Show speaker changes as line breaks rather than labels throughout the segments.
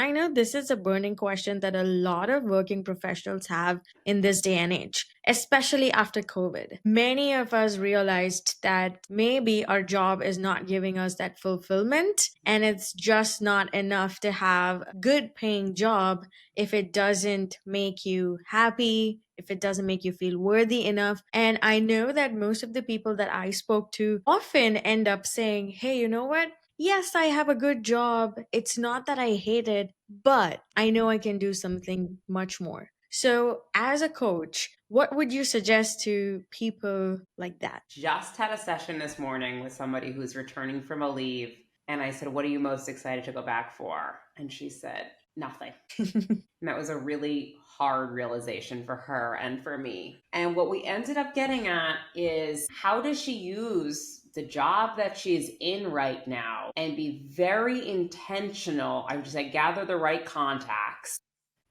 I know this is a burning question that a lot of working professionals have in this day and age, especially after COVID. Many of us realized that maybe our job is not giving us that fulfillment, and it's just not enough to have a good paying job if it doesn't make you happy, if it doesn't make you feel worthy enough. And I know that most of the people that I spoke to often end up saying, hey, you know what? Yes, I have a good job. It's not that I hate it, but I know I can do something much more. So, as a coach, what would you suggest to people like that?
Just had a session this morning with somebody who's returning from a leave. And I said, "What are you most excited to go back for?" And she said, "Nothing." And that was a really hard realization for her and for me. And what we ended up getting at is, how does she use the job that she's in right now and be very intentional? I would just say, gather the right contacts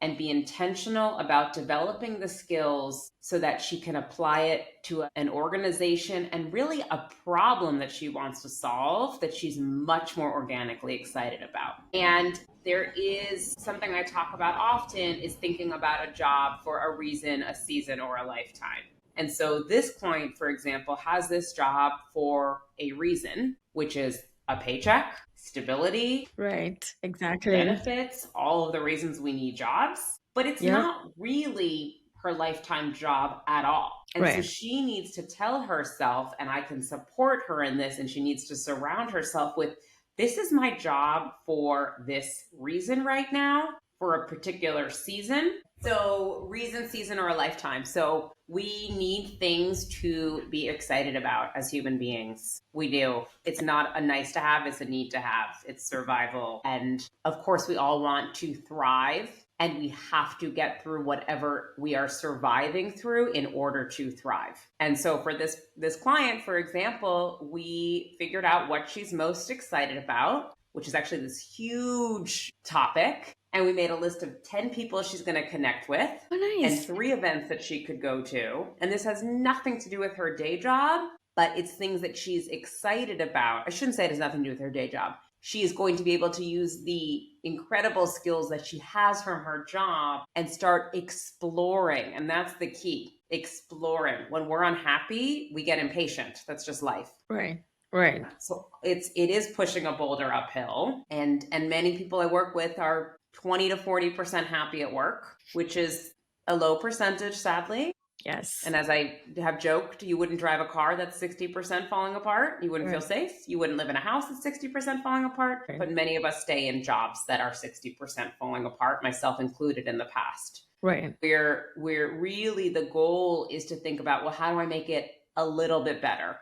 and be intentional about developing the skills so that she can apply it to an organization and really a problem that she wants to solve that she's much more organically excited about. And there is something I talk about often, is thinking about a job for a reason, a season, or a lifetime. And so this client, for example, has this job for a reason, which is a paycheck, stability,
Right, exactly.
benefits, all of the reasons we need jobs, but it's
Yep,
not really her lifetime job at all. And so
right.
she needs to tell herself, and I can support her in this, and she needs to surround herself with, this is my job for this reason right now, for a particular season. So, reason, season, or a lifetime. So, we need things to be excited about as human beings. We do. It's not a nice to have, it's a need to have. It's survival. And of course, we all want to thrive, and we have to get through whatever we are surviving through in order to thrive. And so for this client, for example, we figured out what she's most excited about, which is actually this huge topic. And we made a list of 10 people she's going to connect with
Oh,
and
nice.
3 events that she could go to. And this has nothing to do with her day job, but it's things that she's excited about. I shouldn't say it has nothing to do with her day job. She is going to be able to use the incredible skills that she has from her job and start exploring. And that's the key, exploring. When we're unhappy, we get impatient. That's just life.
Right, right.
So it is pushing a boulder uphill. And many people I work with are 20 to 40% happy at work, which is a low percentage, sadly.
Yes.
And as I have joked, you wouldn't drive a car that's 60% falling apart. You wouldn't feel
Right,
safe. You wouldn't live in a house that's 60% falling apart.
right,
But many of us stay in jobs that are 60% falling apart, myself included in the past.
right.
We're really, the goal is to think about, well, how do I make it a little bit better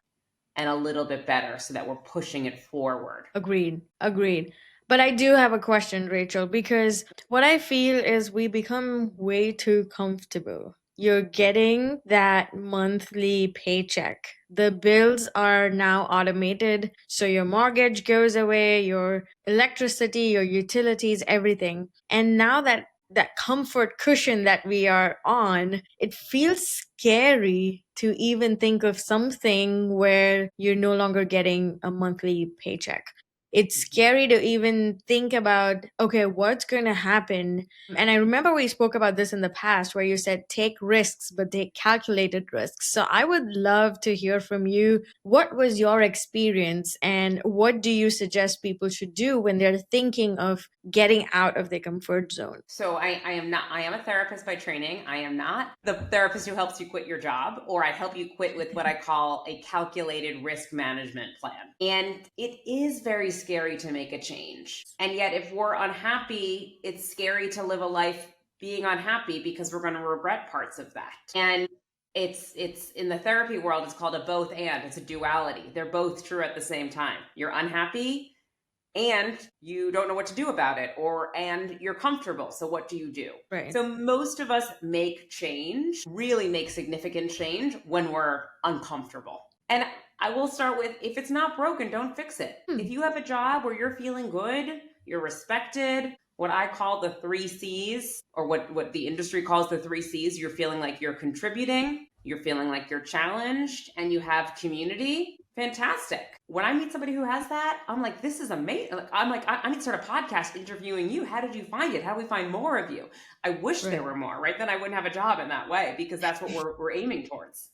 and a little bit better so that we're pushing it forward?
Agreed. Agreed. But I do have a question, Rachel, because what I feel is we become way too comfortable. You're getting that monthly paycheck. The bills are now automated. So your mortgage goes away, your electricity, your utilities, everything. And now that comfort cushion that we are on, it feels scary to even think of something where you're no longer getting a monthly paycheck. It's scary to even think about, okay, what's going to happen? And I remember we spoke about this in the past where you said take risks, but take calculated risks. So I would love to hear from you. What was your experience, and what do you suggest people should do when they're thinking of getting out of their comfort zone?
So I am not, I am a therapist by training. I am not the therapist who helps you quit your job, or I help you quit with what I call a calculated risk management plan. And it is very scary to make a change. And yet, if we're unhappy, it's scary to live a life being unhappy because we're going to regret parts of that. And it's in the therapy world, it's called a both and. It's a duality. They're both true at the same time. You're unhappy and you don't know what to do about it, and you're comfortable, so what do you do?
Right.
So most of us make change, really make significant change, when we're uncomfortable. And I will start with, if it's not broken, don't fix it. If
Hmm.
you have a job where you're feeling good, you're respected, what I call the 3 C's, or what the industry calls the 3 C's, you're feeling like you're contributing, you're feeling like you're challenged, and you have community. Fantastic. When I meet somebody who has that, I'm like, this is amazing. I'm like, I need to start a podcast interviewing you. How did you find it? How do we find more of you? I wish there
Right.
were more, right? Then I wouldn't have a job in that way, because that's what we're aiming towards.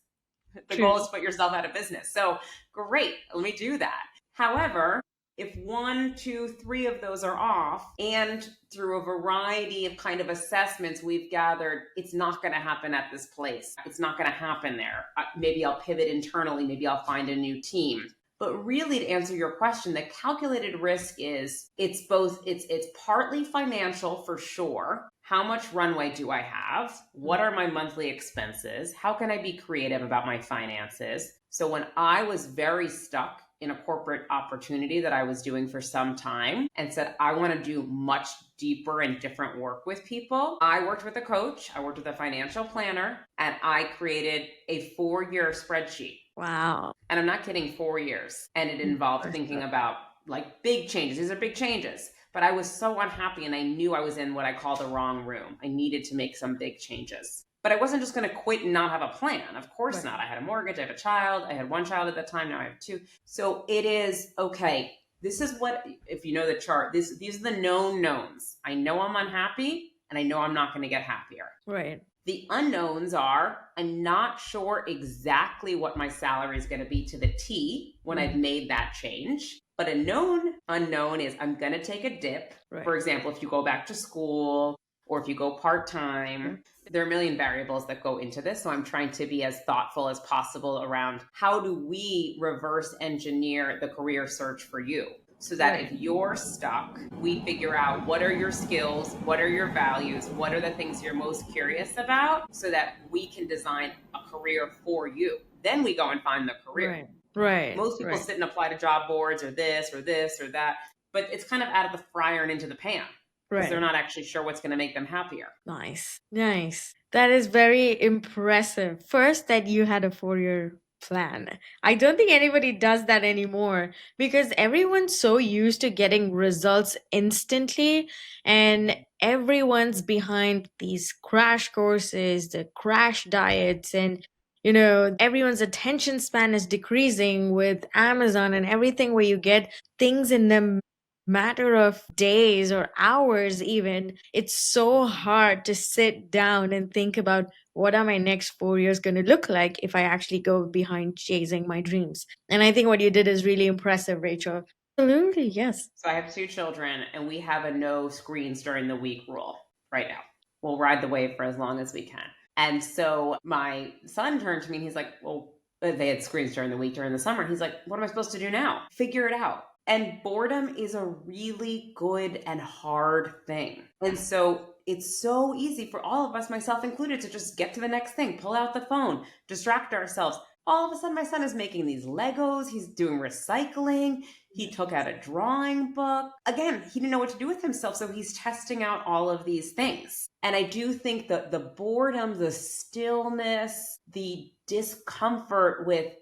The
True.
goal is to put yourself out of business. So great, let me do that. However, if one, two, three of those are off, and through a variety of kind of assessments we've gathered, it's not going to happen at this place. It's not going to happen there. Maybe I'll pivot internally. Maybe I'll find a new team. But really, to answer your question, the calculated risk is it's both, it's partly financial for sure. How much runway do I have? What are my monthly expenses? How can I be creative about my finances? So when I was very stuck in a corporate opportunity that I was doing for some time and said, I want to do much deeper and different work with people, I worked with a coach, I worked with a financial planner, and I created a 4-year spreadsheet.
Wow.
And I'm not kidding, 4 years. And it involved thinking about like big changes. These are big changes. But I was so unhappy, and I knew I was in what I call the wrong room. I needed to make some big changes. But I wasn't just going to quit and not have a plan. Of course
Right.
not. I had a mortgage, I have a child. I had one child at that time, now I have two. So it is okay. This is what, if you know the chart, these are the known knowns. I know I'm unhappy, and I know I'm not going to get happier.
Right.
The unknowns are, I'm not sure exactly what my salary is going to be to the T when I've made that change. But a known unknown is I'm going to take a dip.
Right.
For example, if you go back to school or if you go part-time, there are a million variables that go into this. So I'm trying to be as thoughtful as possible around how do we reverse engineer the career search for you? So that if you're stuck, we figure out what are your skills, what are your values, what are the things you're most curious about, so that we can design a career for you. Then we go and find the career.
Right. Right.
Most people sit and apply to job boards or this or this or that, but it's kind of out of the fryer and into the pan, because they're not actually sure what's going to make them happier.
Nice. Nice. That is very impressive. First, that you had a 4-year plan. I don't think anybody does that anymore because everyone's so used to getting results instantly, and everyone's behind these crash courses, the crash diets, and everyone's attention span is decreasing with Amazon and everything, where you get things in the matter of days or hours even. It's so hard to sit down and think about what are my next 4 years going to look like if I actually go behind chasing my dreams. And I think what you did is really impressive, Rachel. Absolutely, yes.
So I have 2 children, and we have a no screens during the week rule right now. We'll ride the wave for as long as we can. And so my son turned to me and he's like, well, they had screens during the week during the summer. He's like, what am I supposed to do now? Figure it out. And boredom is a really good and hard thing. And so it's so easy for all of us, myself included, to just get to the next thing, pull out the phone, distract ourselves. All of a sudden, my son is making these Legos. He's doing recycling. He took out a drawing book. Again, he didn't know what to do with himself, so he's testing out all of these things. And I do think that the boredom, the stillness, the discomfort with,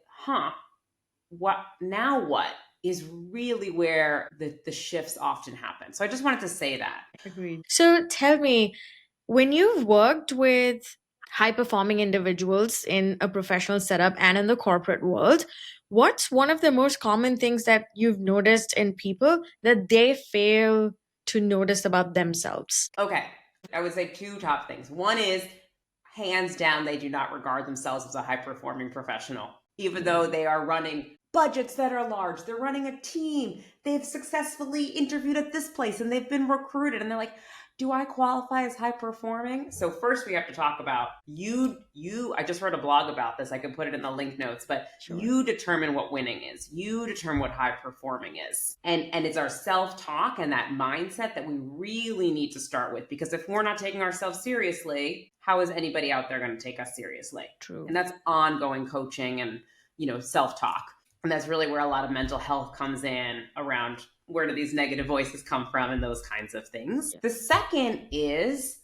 what now what? Is really where the shifts often happen. So I just wanted to say that.
Agreed. So tell me, when you've worked with high performing individuals in a professional setup and in the corporate world, what's one of the most common things that you've noticed in people that they fail to notice about themselves?
Okay. I would say 2 top things. One is, hands down, they do not regard themselves as a high performing professional, even though they are running budgets that are large. They're running a team. They've successfully interviewed at this place and they've been recruited. And they're like, do I qualify as high performing? So first we have to talk about you. I just wrote a blog about this. I can put it in the link notes, but you determine what winning is. You determine what high performing is. And it's our self-talk and that mindset that we really need to start with, because if we're not taking ourselves seriously, how is anybody out there going to take us seriously?
True.
And that's ongoing coaching and, self-talk. And that's really where a lot of mental health comes in, around where do these negative voices come from and those kinds of things. Yeah. The second is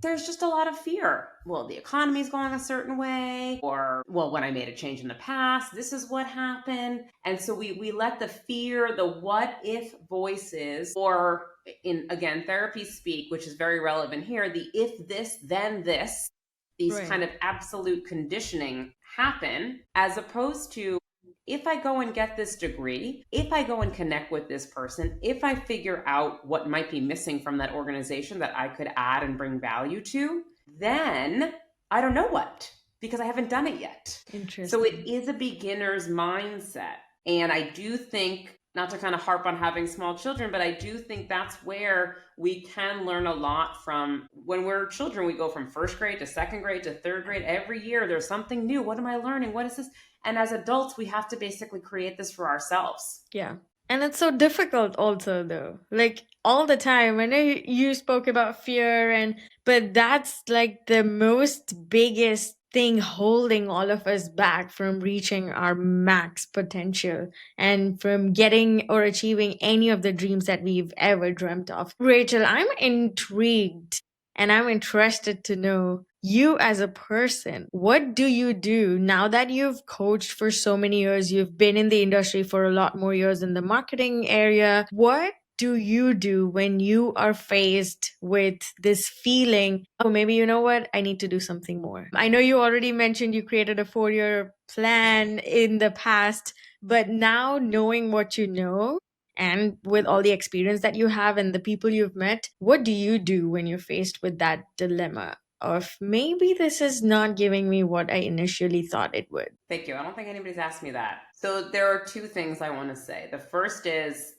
there's just a lot of fear. Well, the economy is going a certain way, or, well, when I made a change in the past, this is what happened. And so we let the fear, the what if voices, or in, again, therapy speak, which is very relevant here, the if this, then this, these kind of absolute conditioning happen, as opposed to, if I go and get this degree, if I go and connect with this person, if I figure out what might be missing from that organization that I could add and bring value to, then I don't know what, because I haven't done it yet. So it
Interesting.
is a beginner's mindset. And I do think, not to kind of harp on having small children, but I do think that's where we can learn a lot from. When we're children, we go from first grade to second grade to third grade. Every year there's something new. What am I learning? What is this? And as adults, we have to basically create this for ourselves.
Yeah. And it's so difficult also though. Like all the time. I know you spoke about fear and but that's like the most biggest thing holding all of us back from reaching our max potential and from getting or achieving any of the dreams that we've ever dreamt of. Rachel, I'm intrigued and I'm interested to know you as a person. What do you do now that you've coached for so many years? You've been in the industry for a lot more years in the marketing area. What do you do when you are faced with this feeling, oh, maybe you know what? I need to do something more. I know you already mentioned you created a 4-year plan in the past, but now knowing what you know, and with all the experience that you have and the people you've met, what do you do when you're faced with that dilemma of maybe this is not giving me what I initially thought it would?
Thank you. I don't think anybody's asked me that. So there are two things I want to say. The first is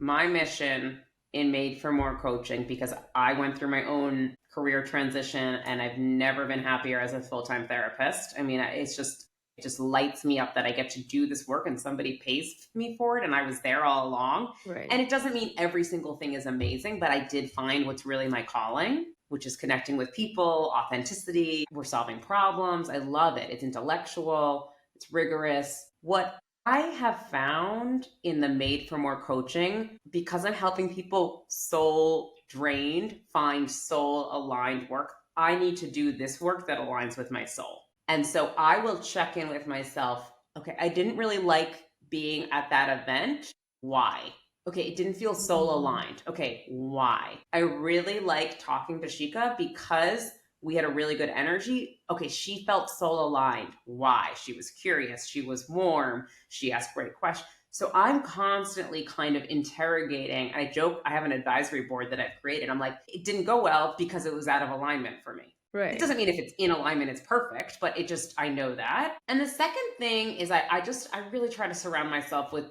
my mission in Made for More coaching, because I went through my own career transition and I've never been happier as a full-time therapist. I mean, it just lights me up that I get to do this work and somebody pays me for it and I was there all along.
Right.
And it doesn't mean every single thing is amazing, but I did find what's really my calling, which is connecting with people, authenticity. We're solving problems. I love it. It's intellectual, it's rigorous. What I have found in the Made for More coaching, because I'm helping people soul drained find soul aligned work, I need to do this work that aligns with my soul. And so I will check in with myself. Okay, I didn't really like being at that event. Why? Okay, it didn't feel soul aligned. Okay, why? I really like talking to Sheekha because we had a really good energy. Okay, she felt soul aligned. Why? She was curious. She was warm. She asked great questions. So I'm constantly kind of interrogating. I joke, I have an advisory board that I've created. I'm like, it didn't go well because it was out of alignment for me.
Right.
It doesn't mean if it's in alignment, it's perfect, but it just, I know that. And the second thing is I really try to surround myself with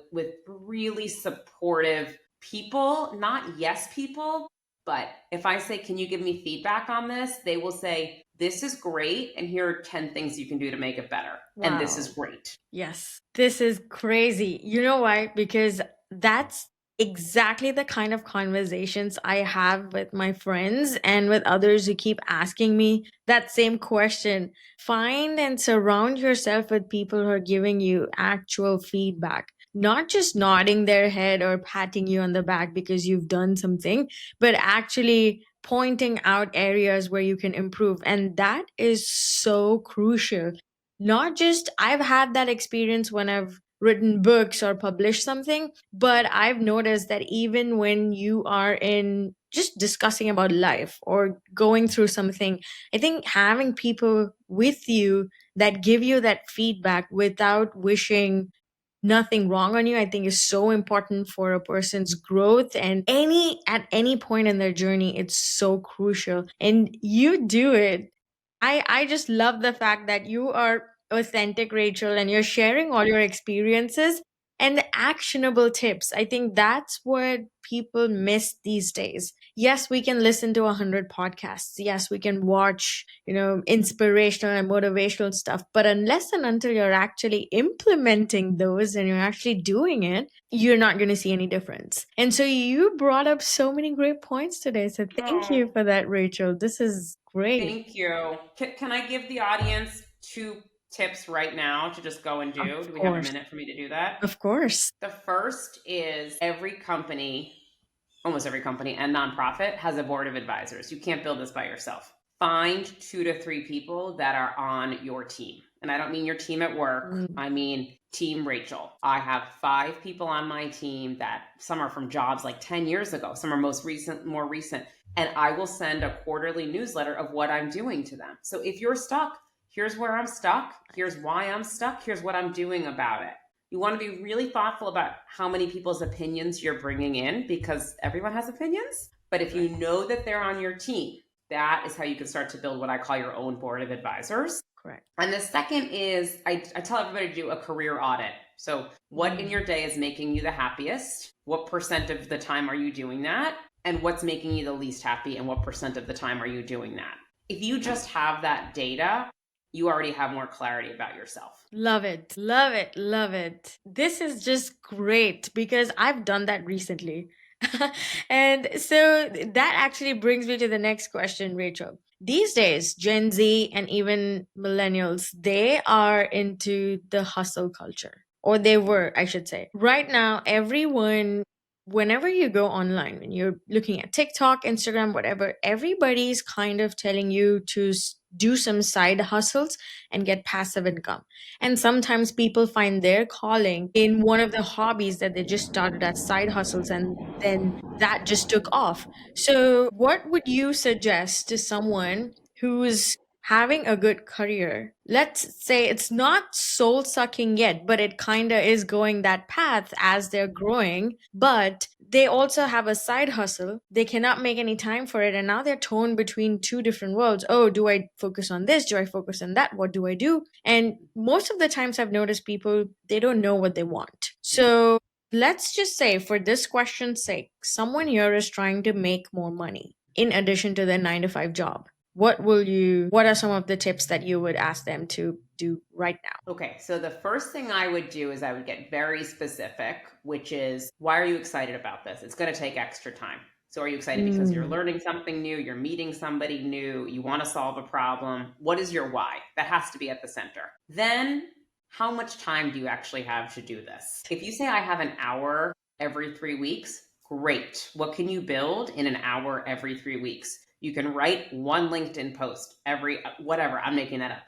really supportive people, not yes people, but if I say, can you give me feedback on this? They will say, this is great. And here are 10 things you can do to make it better. Wow. And this is great.
Yes, this is crazy. You know why? Because that's exactly the kind of conversations I have with my friends and with others who keep asking me that same question. Find and surround yourself with people who are giving you actual feedback, not just nodding their head or patting you on the back because you've done something, but actually pointing out areas where you can improve. And that is so crucial. Not just I've had that experience when I've written books or published something, but I've noticed that even when you are in just discussing about life or going through something, I think having people with you that give you that feedback without wishing nothing wrong on you, I think is so important for a person's growth, and at any point in their journey it's so crucial, and you do it. I just love the fact that you are authentic, Rachel, and you're sharing all your experiences and actionable tips. I think that's what people miss these days. Yes, we can listen to 100 podcasts. Yes, we can watch, inspirational and motivational stuff. But unless and until you're actually implementing those and you're actually doing it, you're not going to see any difference. And so you brought up so many great points today. So thank you for that, Rachel. This is great.
Thank you. Can I give the audience 2 tips right now to just go and do?
Of
Do we have a
course.
minute for me to do that?
Of course.
The first is every company, almost every company and nonprofit has a board of advisors. You can't build this by yourself. Find 2 to 3 people that are on your team. And I don't mean your team at work. I mean Team Rachel. I have 5 people on my team that some are from jobs like 10 years ago. Some are more recent. And I will send a quarterly newsletter of what I'm doing to them. So if you're stuck, here's where I'm stuck. Here's why I'm stuck. Here's what I'm doing about it. You want to be really thoughtful about how many people's opinions you're bringing in, because everyone has opinions. But if you
Right.
know that they're on your team, that is how you can start to build what I call your own board of advisors.
Correct.
And the second is I tell everybody to do a career audit. So, what in your day is making you the happiest? What percent of the time are you doing that? And what's making you the least happy? And what percent of the time are you doing that? If you just have that data, you already have more clarity about yourself.
Love it. Love it. Love it. This is just great because I've done that recently. And so that actually brings me to the next question, Rachel. These days, Gen Z and even millennials, they are into the hustle culture, or they were, I should say. Right now, everyone, whenever you go online, when you're looking at TikTok, Instagram, whatever, everybody's kind of telling you to do some side hustles and get passive income. And sometimes people find their calling in one of the hobbies that they just started as side hustles, and then that just took off. So, what would you suggest to someone who's having a good career? Let's say it's not soul sucking yet, but it kind of is going that path as they're growing, but they also have a side hustle. They cannot make any time for it. And now they're torn between two different worlds. Oh, do I focus on this? Do I focus on that? What do I do? And most of the times I've noticed people, they don't know what they want. So let's just say, for this question's sake, someone here is trying to make more money in addition to their 9 to 5 job. What are some of the tips that you would ask them to do right now?
Okay, so the first thing I would do is I would get very specific, which is, why are you excited about this? It's going to take extra time. So, are you excited because you're learning something new, you're meeting somebody new, you want to solve a problem? What is your why? That has to be at the center. Then, how much time do you actually have to do this? If you say, I have an hour every 3 weeks, great. What can you build in an hour every 3 weeks? You can write one LinkedIn post every, whatever, I'm making that up.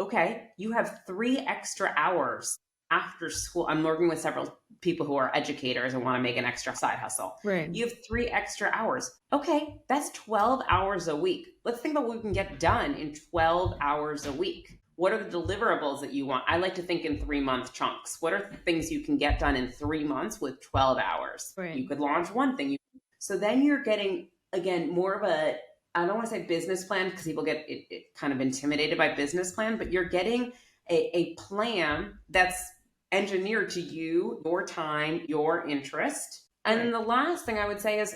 Okay, you have 3 extra hours after school. I'm working with several people who are educators and want to make an extra side hustle.
Right.
You have 3 extra hours. Okay, that's 12 hours a week. Let's think about what we can get done in 12 hours a week. What are the deliverables that you want? I like to think in 3 month chunks. What are the things you can get done in 3 months with 12 hours?
Right.
You could launch one thing. So then you're getting, again, more of a, I don't want to say business plan because people get it kind of intimidated by business plan, but you're getting a plan that's engineered to you, your time, your interest. And then the last thing I would say is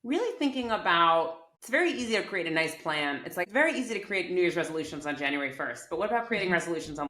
really thinking about, it's very easy to create a nice plan. It's like very easy to create New Year's resolutions on January 1st. But what about creating resolutions on,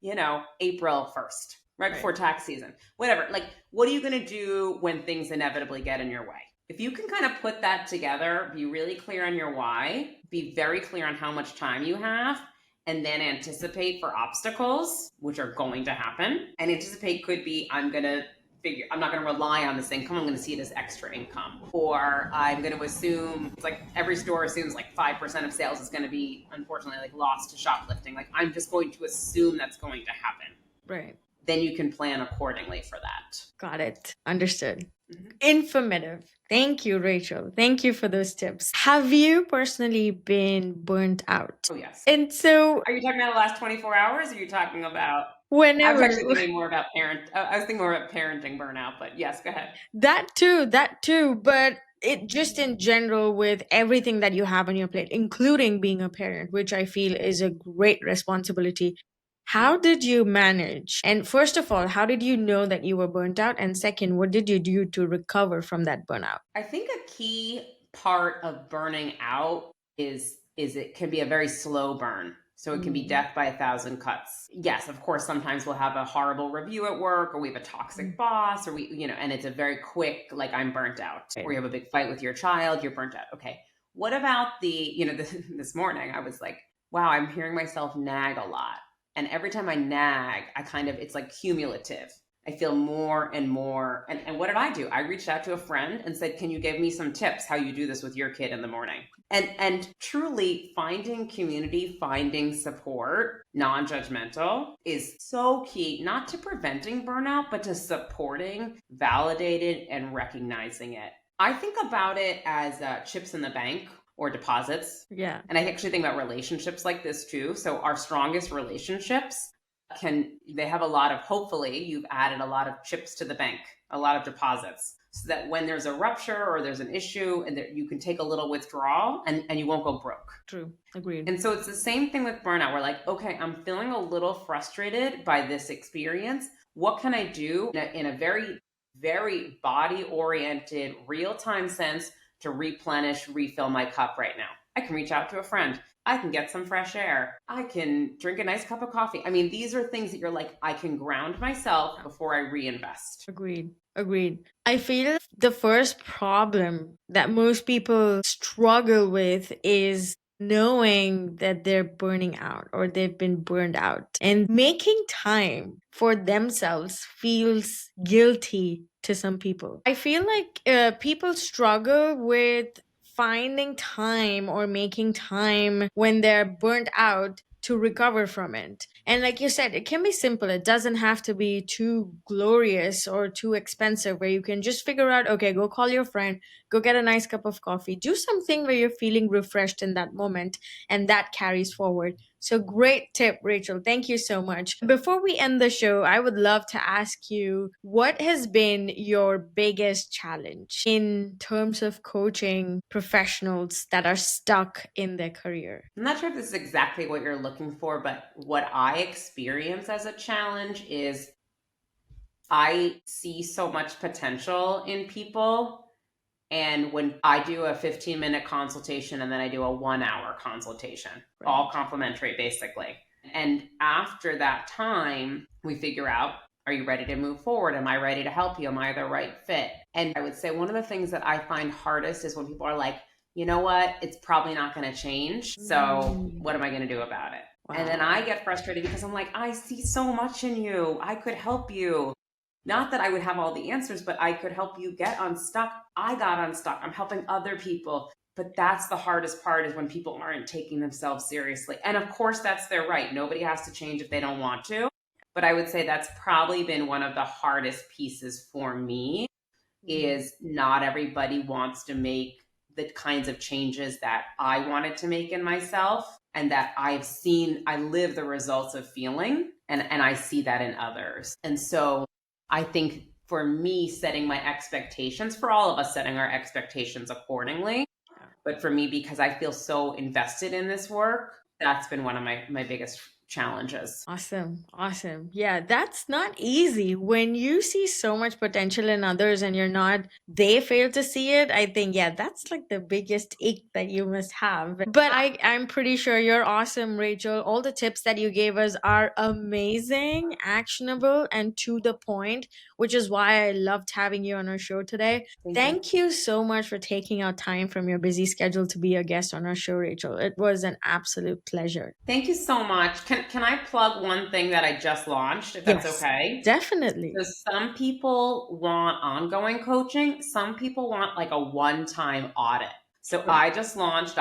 April 1st, right before tax season? Whatever. Like, what are you going to do when things inevitably get in your way? If you can kind of put that together, be really clear on your why, be very clear on how much time you have, and then anticipate for obstacles, which are going to happen. And anticipate could be, I'm not going to rely on this income. I'm going to see it as extra income. Or I'm going to assume, it's like every store assumes like 5% of sales is going to be, unfortunately, like lost to shoplifting. Like, I'm just going to assume that's going to happen.
Right.
Then you can plan accordingly for that.
Got it. Understood. Informative. Thank you, Rachel. Thank you for those tips. Have you personally been burnt out?
Oh, yes.
And so,
are you talking about the last 24 hours? Or are you talking about
whenever?
I was actually thinking more about parenting burnout, but yes, go ahead.
That too. But it just in general, with everything that you have on your plate, including being a parent, which I feel is a great responsibility. How did you manage? And first of all, how did you know that you were burnt out? And second, what did you do to recover from that burnout?
I think a key part of burning out is it can be a very slow burn. So it can be death by 1,000 cuts. Yes, of course, sometimes we'll have a horrible review at work, or we have a toxic boss, or and it's a very quick, like, I'm burnt out. Or you have a big fight with your child, you're burnt out. Okay. What about this morning I was like, wow, I'm hearing myself nag a lot. And every time I nag, it's like cumulative. I feel more and more. And what did I do? I reached out to a friend and said, can you give me some tips how you do this with your kid in the morning? And truly finding community, finding support, non-judgmental, is so key, not to preventing burnout, but to supporting, validating, and recognizing it. I think about it as chips in the bank or deposits.
Yeah.
And I actually think about relationships like this too. So our strongest relationships they have a lot of, hopefully you've added a lot of chips to the bank, a lot of deposits, so that when there's a rupture or there's an issue, and that you can take a little withdrawal, and you won't go broke.
True. Agreed.
And so it's the same thing with burnout. We're like, okay, I'm feeling a little frustrated by this experience. What can I do in a very, very body oriented, real time sense to replenish, refill my cup right now? I can reach out to a friend. I can get some fresh air. I can drink a nice cup of coffee. I mean, these are things that you're like, I can ground myself before I reinvest.
Agreed. Agreed. I feel the first problem that most people struggle with is knowing that they're burning out or they've been burned out. And making time for themselves feels guilty to some people. I feel like people struggle with finding time or making time when they're burnt out to recover from it. And like you said, it can be simple. It doesn't have to be too glorious or too expensive, where you can just figure out, okay, go call your friend, go get a nice cup of coffee, do something where you're feeling refreshed in that moment, and that carries forward. So great tip, Rachel. Thank you so much. Before we end the show, I would love to ask you, what has been your biggest challenge in terms of coaching professionals that are stuck in their career?
I'm not sure if this is exactly what you're looking for, but what I experience as a challenge is I see so much potential in people. And when I do a 15-minute consultation and then I do a 1 hour consultation, all complimentary basically. And after that time, we figure out, are you ready to move forward? Am I ready to help you? Am I the right fit? And I would say one of the things that I find hardest is when people are like, you know what, it's probably not going to change. So what am I going to do about it? Wow. And then I get frustrated because I'm like, I see so much in you. I could help you. Not that I would have all the answers, but I could help you get unstuck. I got unstuck. I'm helping other people. But that's the hardest part, is when people aren't taking themselves seriously. And of course, that's their right. Nobody has to change if they don't want to. But I would say that's probably been one of the hardest pieces for me, is not everybody wants to make the kinds of changes that I wanted to make in myself, and that I've seen, I live the results of feeling, and I see that in others. And so I think for me, setting my expectations, for all of us setting our expectations accordingly, but for me, because I feel so invested in this work, that's been one of my biggest challenges.
Awesome. Awesome. Yeah, that's not easy. When you see so much potential in others and they fail to see it, I think, yeah, that's like the biggest ache that you must have. But I'm pretty sure you're awesome, Rachel. All the tips that you gave us are amazing, actionable, and to the point, which is why I loved having you on our show today. Thank you so much for taking out time from your busy schedule to be a guest on our show, Rachel. It was an absolute pleasure.
Thank you so much. Can I plug one thing that I just launched, if that's okay?
Definitely.
So some people want ongoing coaching. Some people want like a one-time audit. So I just launched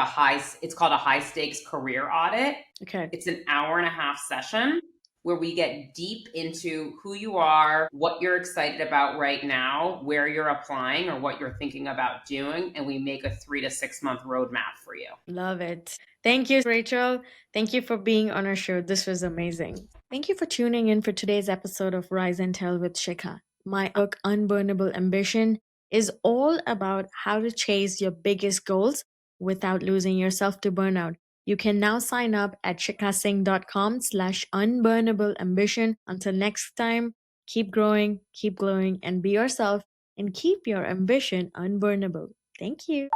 it's called a high stakes career audit.
Okay.
It's an 1.5 hour session where we get deep into who you are, what you're excited about right now, where you're applying or what you're thinking about doing, and we make a 3 to 6 month roadmap for you.
Love it. Thank you, Rachel. Thank you for being on our show. This was amazing. Thank you for tuning in for today's episode of Rise and Tell with Sheekha. My book, Unburnable Ambition, is all about how to chase your biggest goals without losing yourself to burnout. You can now sign up at sheekasingh.com/unburnable ambition. Until next time, keep growing, keep glowing, and be yourself, and keep your ambition unburnable. Thank you.